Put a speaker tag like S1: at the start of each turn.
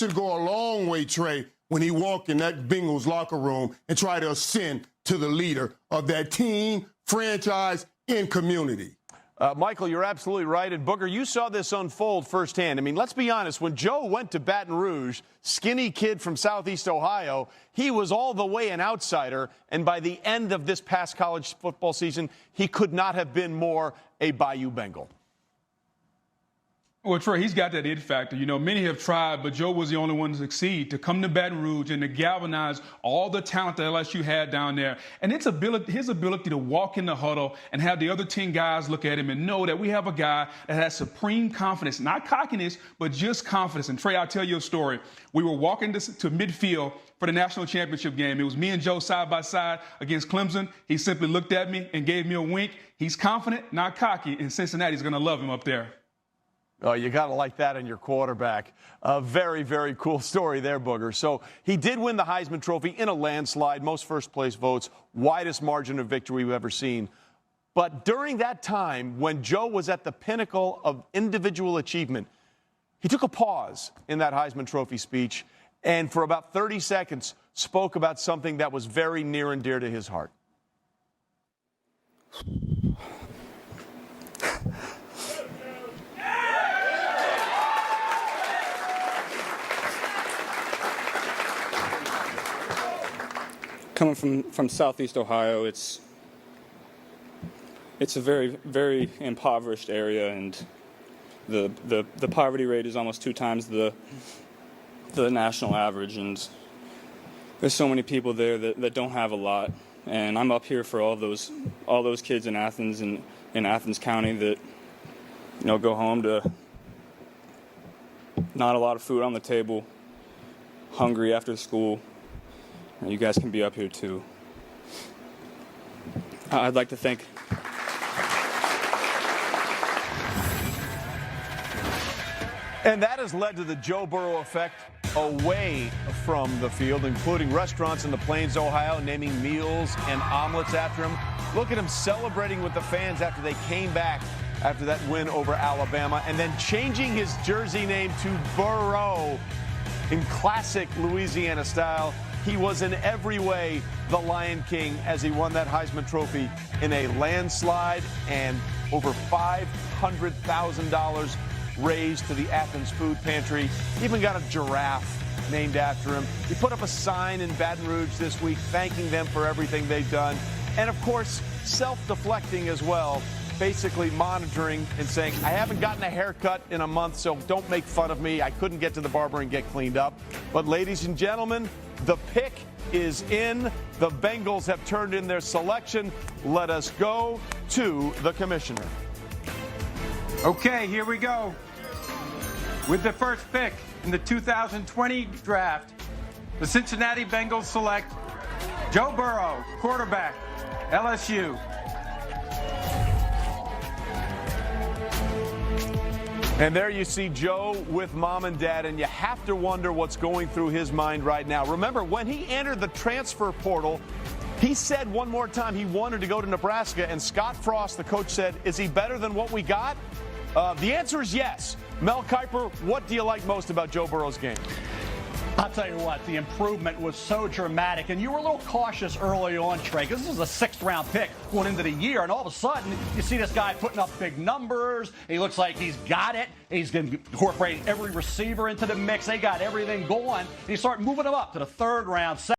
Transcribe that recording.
S1: should go a long way, Trey, when he walk in that Bengals locker room and try to ascend to the leader of that team, franchise, and community.
S2: Michael, you're absolutely right. And Booger, you saw this unfold firsthand. I mean, let's be honest. When Joe went to Baton Rouge, skinny kid from Southeast Ohio, he was all the way an outsider. And by the end of this past college football season, he could not have been more a Bayou Bengal.
S3: Well, Trey, he's got that it factor. You know, many have tried, but Joe was the only one to succeed, to come to Baton Rouge and to galvanize all the talent that LSU had down there. And his ability to walk in the huddle and have the other 10 guys look at him and know that we have a guy that has supreme confidence, not cockiness, but just confidence. And Trey, I'll tell you a story. We were walking to midfield for the national championship game. It was me and Joe side by side against Clemson. He simply looked at me and gave me a wink. He's confident, not cocky, and Cincinnati's going to love him up there.
S2: Oh, you got to like that in your quarterback. A very, very cool story there, Booger. So he did win the Heisman Trophy in a landslide, most first-place votes, widest margin of victory we've ever seen. But during that time, when Joe was at the pinnacle of individual achievement, he took a pause in that Heisman Trophy speech and for about 30 seconds spoke about something that was very near and dear to his heart.
S4: Coming from Southeast Ohio, it's a very, very impoverished area, and the poverty rate is almost 2 times the national average, and there's so many people there that don't have a lot. And I'm up here for all those kids in Athens and in Athens County that, you know, go home to not a lot of food on the table, hungry after school. You guys can be up here too. I'd like to thank.
S2: And that has led to the Joe Burrow effect away from the field, including restaurants in the Plains, Ohio, naming meals and omelets after him. Look at him celebrating with the fans after they came back after that win over Alabama, and then changing his jersey name to Burrow in classic Louisiana style. He was in every way the Lion King as he won that Heisman Trophy in a landslide, and over $500,000 raised to the Athens Food Pantry. Even got a giraffe named after him. He put up a sign in Baton Rouge this week thanking them for everything they've done. And, of course, self-deflecting as well, basically monitoring and saying, I haven't gotten a haircut in a month, so don't make fun of me. I couldn't get to the barber and get cleaned up. But, ladies and gentlemen, the pick is in. The Bengals have turned in their selection. Let us go to the commissioner.
S5: Okay, here we go. With the first pick in the 2020 draft, the Cincinnati Bengals select Joe Burrow, quarterback, LSU.
S2: And there you see Joe with mom and dad, and you have to wonder what's going through his mind right now. Remember, when he entered the transfer portal, he said one more time he wanted to go to Nebraska, and Scott Frost, the coach, said, is he better than what we got? The answer is yes. Mel Kiper, what do you like most about Joe Burrow's game?
S6: I'll tell you what, the improvement was so dramatic, and you were a little cautious early on, Trey, because this is a 6th-round pick going into the year, and all of a sudden, you see this guy putting up big numbers. He looks like he's got it. He's going to incorporate every receiver into the mix. They got everything going. And you start moving him up to the 3rd round,